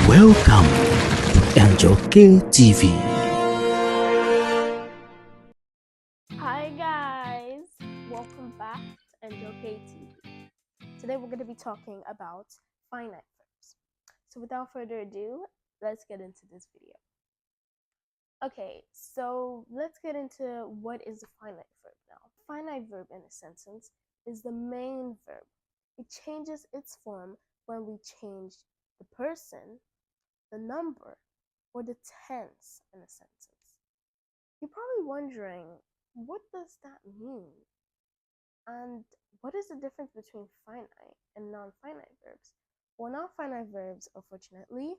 Welcome to Angel K TV. Hi guys, welcome back to Angel K TV. Today we're going to be talking about finite verbs. So without further ado, let's get into this video. Okay, so let's get into what is a finite verb now. Finite verb in a sentence is the main verb. It changes its form when we change the person, the number, or the tense in a sentence. You're probably wondering, what does that mean? And what is the difference between finite and non-finite verbs? Well, non-finite verbs, unfortunately,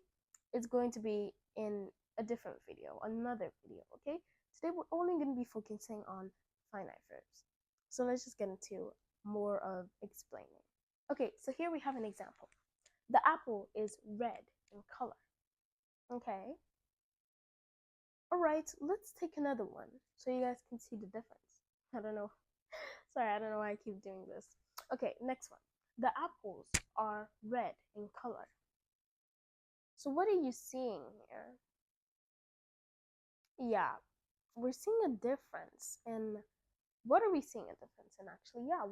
is going to be in a different video, another video, okay? Today we're only going to be focusing on finite verbs. So let's just get into more of explaining. Okay, so here we have an example. The apple is red in color. Okay. All right, let's take another one so you guys can see the difference. I don't know. Sorry, I don't know why I keep doing this. Okay, next one. The apples are red in color. So what are you seeing here? Yeah, we're seeing a difference in what are we seeing a difference in actually? Yeah,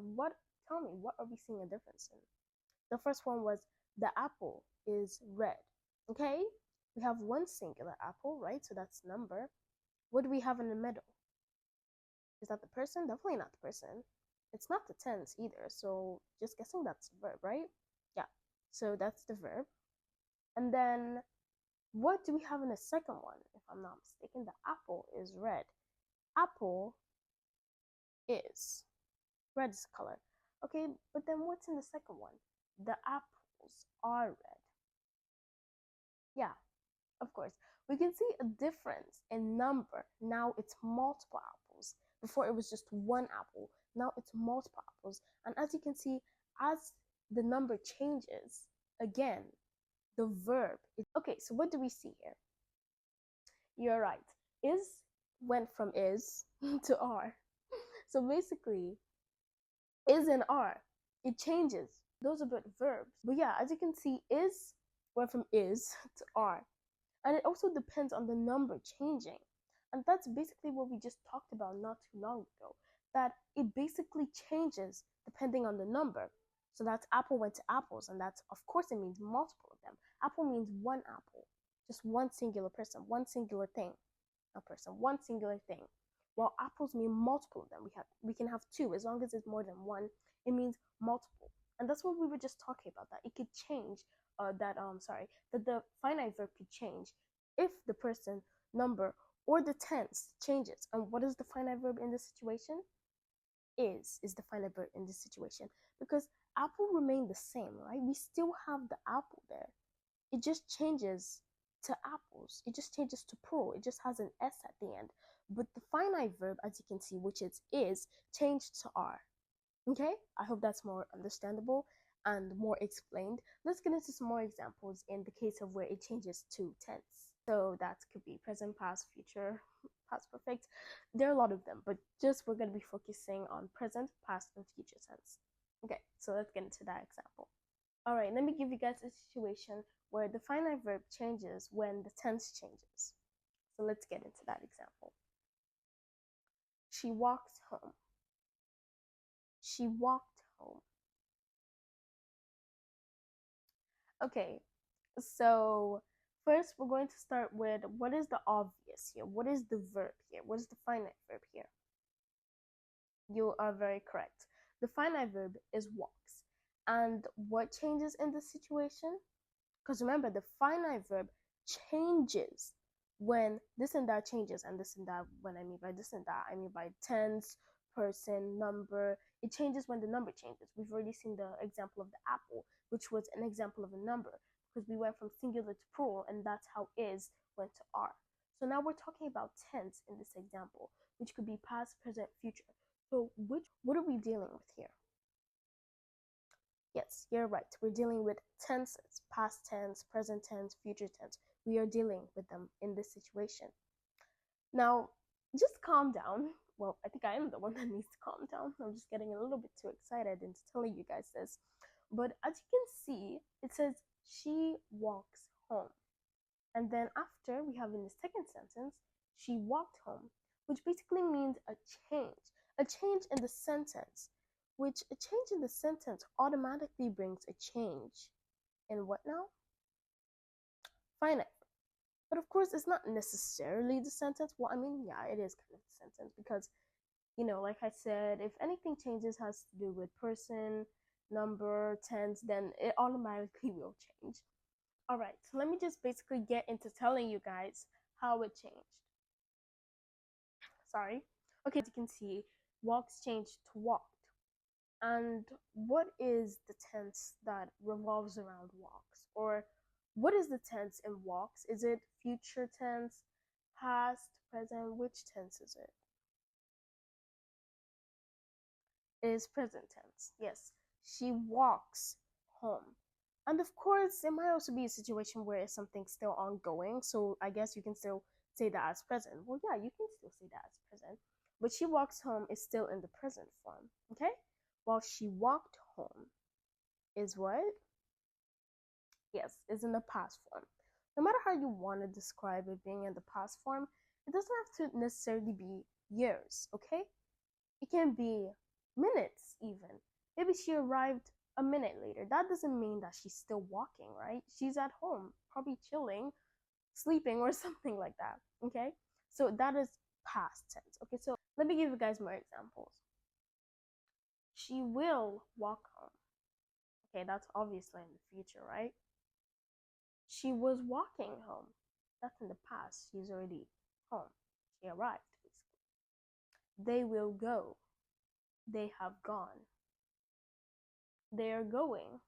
tell me, what are we seeing a difference in? The first one was the apple is red. Okay? We have one singular apple, right? So that's number. What do we have in the middle? Is that the person? Definitely not the person. It's not the tense either. So just guessing that's the verb, right? Yeah. So that's the verb. And then what do we have in the second one? If I'm not mistaken, the apple is red. Apple is red is color. Okay, but then what's in the second one? The apples are red. Yeah, of course. We can see a difference in number. Now it's multiple apples. Before it was just one apple. Now it's multiple apples. And as you can see, as the number changes, again, the verb is okay. So what do we see here? You're right. Is went from is to are. So basically, is and are, it changes. Those are both verbs. But yeah, as you can see, is went from is to are. And it also depends on the number changing. And that's basically what we just talked about not too long ago. That it basically changes depending on the number. So that's apple went to apples, and that's, of course, it means multiple of them. Apple means one apple, just one singular person, one singular thing. A person, one singular thing. While apples mean multiple of them. We can have two as long as it's more than one. It means multiple, and that's what we were just talking about. That it could change. That the finite verb could change if the person, number, or the tense changes. And what is the finite verb in this situation? Is the finite verb in this situation, because apple remained the same, right? We still have the apple there. It just changes to apples. It just changes to plural. It just has an S at the end. But the finite verb, as you can see, which is, changed to are. Okay? I hope that's more understandable and more explained. Let's get into some more examples in the case of where it changes to tense. So that could be present, past, future, past perfect. There are a lot of them, but just we're going to be focusing on present, past, and future tense. Okay, so let's get into that example. All right, let me give you guys a situation where the finite verb changes when the tense changes. So let's get into that example. She walks home. She walked home. Okay, so first we're going to start with what is the obvious here? What is the verb here? What is the finite verb here? You are very correct. The finite verb is walks. And what changes in this situation? Because remember, the finite verb changes when this and that changes, and this and that, when I mean by this and that, I mean by tense, person, number. It changes when the number changes. We've already seen the example of the apple, which was an example of a number, because we went from singular to plural, and that's how is went to are. So now we're talking about tense in this example, which could be past, present, future. So what are we dealing with here? Yes, you're right. We're dealing with tenses, past tense, present tense, future tense. We are dealing with them in this situation. Now, just calm down. Well, I think I am the one that needs to calm down. I'm just getting a little bit too excited into telling you guys this. But as you can see, it says she walks home. And then after, we have in the second sentence, she walked home, which basically means a change in the sentence, which a change in the sentence automatically brings a change in what now? Finite. But of course, it's not necessarily the sentence. Well, I mean, yeah, it is kind of the sentence because, like I said, if anything changes has to do with person, number, tense, then it automatically will change. All right, so let me just basically get into telling you guys how it changed. Sorry. Okay, as you can see, walks changed to walked. And what is the tense that revolves around walks? Or what is the tense in walks? Is it future tense, past, present? Which tense is it? It is present tense. Yes. She walks home. And of course, it might also be a situation where something's still ongoing. So I guess you can still say that as present. Well, yeah, you can still say that as present. But she walks home is still in the present form. Okay? While she walked home is what? Yes, is in the past form. No matter how you want to describe it being in the past form, it doesn't have to necessarily be years, okay? It can be minutes even. Maybe she arrived a minute later. That doesn't mean that she's still walking, right? She's at home, probably chilling, sleeping, or something like that, okay? So that is past tense, okay? So let me give you guys more examples. She will walk home. Okay, that's obviously in the future, right? She was walking home. That's in the past. She's already home. She arrived, basically. They will go. They have gone. They are going.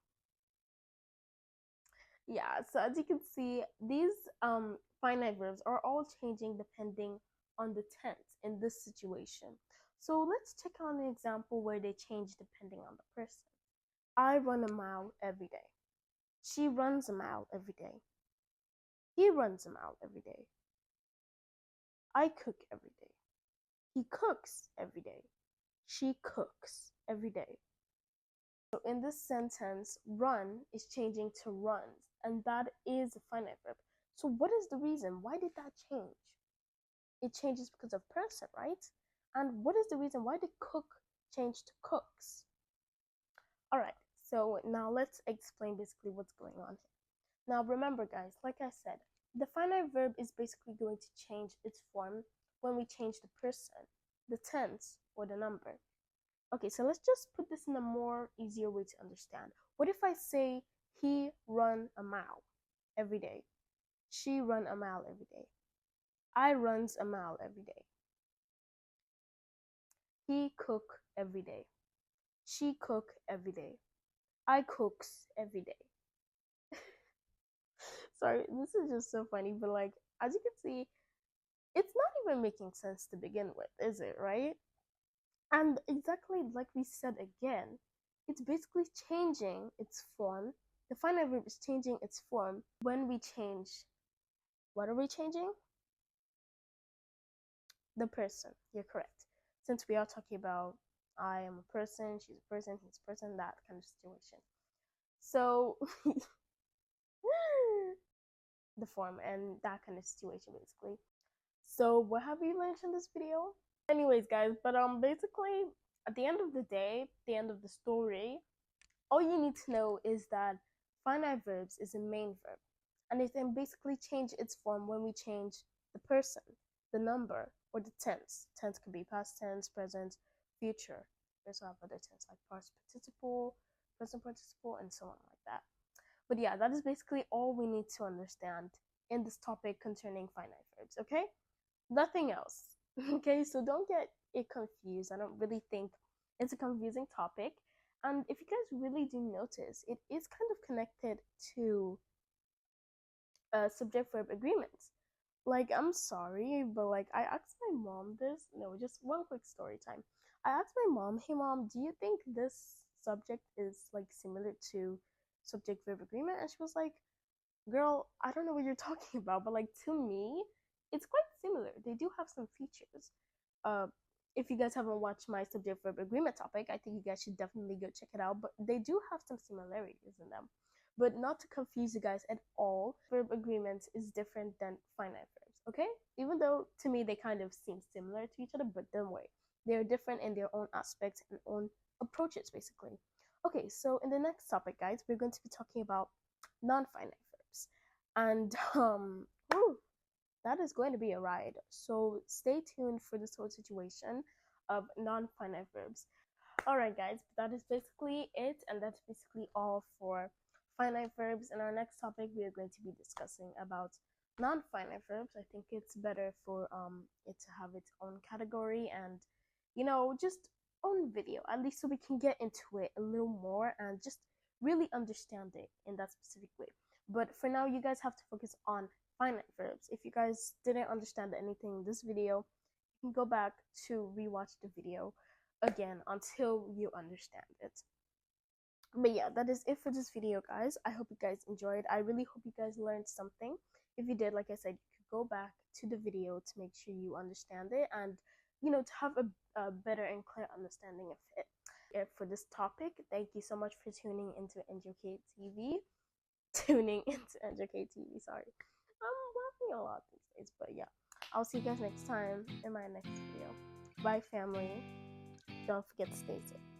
Yeah, so as you can see, these finite verbs are all changing depending on the tense in this situation. So let's check on an example where they change depending on the person. I run a mile every day. She runs a mile every day. He runs a mile every day. I cook every day. He cooks every day. She cooks every day. So in this sentence, run is changing to runs, and that is a finite verb. So what is the reason? Why did that change? It changes because of person, right? And what is the reason? Why did cook change to cooks? All right, so now let's explain basically what's going on here. Now remember, guys, like I said, the finite verb is basically going to change its form when we change the person, the tense, or the number. Okay, so let's just put this in a more easier way to understand. What if I say he run a mile every day? She run a mile every day. I runs a mile every day. He cook every day. She cook every day. I cooks every day. Sorry, this is just so funny, but like as you can see, it's not even making sense to begin with, is it, right? And exactly like we said again, it's basically changing its form. The finite verb is changing its form when we change. What are we changing? The person. You're correct. Since we are talking about I am a person, she's a person, he's a person, that kind of situation. So the form and that kind of situation basically. So what have we learned in this video? Anyways, guys, but basically at the end of the day, the end of the story, all you need to know is that finite verbs is a main verb, and it can basically change its form when we change the person, the number, or the tense. Tense could be past tense, present, future. We also have other tense like past participle, present participle, and so on like that. But yeah, that is basically all we need to understand in this topic concerning finite verbs, okay? Nothing else. Okay, so don't get it confused. I don't really think it's a confusing topic. And if you guys really do notice, it is kind of connected to subject verb agreements. Like, I'm sorry, but like, I asked my mom this. No, just one quick story time. I asked my mom, hey mom, do you think this subject is like similar to subject verb agreement? And she was like, girl, I don't know what you're talking about, but like to me, it's quite similar. They do have some features. Uh, if you guys haven't watched my subject verb agreement topic, I think you guys should definitely go check it out. But they do have some similarities in them. But not to confuse you guys at all, verb agreements is different than finite verbs, okay? Even though to me they kind of seem similar to each other, but don't worry. They're different in their own aspects and own approaches, basically. Okay, so in the next topic, guys, we're going to be talking about non-finite verbs. And whew, that is going to be a ride. So stay tuned for this whole situation of non-finite verbs. All right, guys, that is basically it, and that's basically all for finite verbs. In our next topic, we are going to be discussing about non-finite verbs. I think it's better for it to have its own category and, you know, just own video, at least so we can get into it a little more and just really understand it in that specific way. But for now, you guys have to focus on finite verbs. If you guys didn't understand anything in this video, you can go back to rewatch the video again until you understand it. But yeah, that is it for this video, guys. I hope you guys enjoyed. I really hope you guys learned something. If you did, like I said, you could go back to the video to make sure you understand it and, you know, to have a better and clear understanding of it. For this topic, thank you so much for tuning into NJK TV. Tuning into NJK TV, sorry. I'm laughing a lot these days, but yeah. I'll see you guys next time in my next video. Bye, family. Don't forget to stay safe.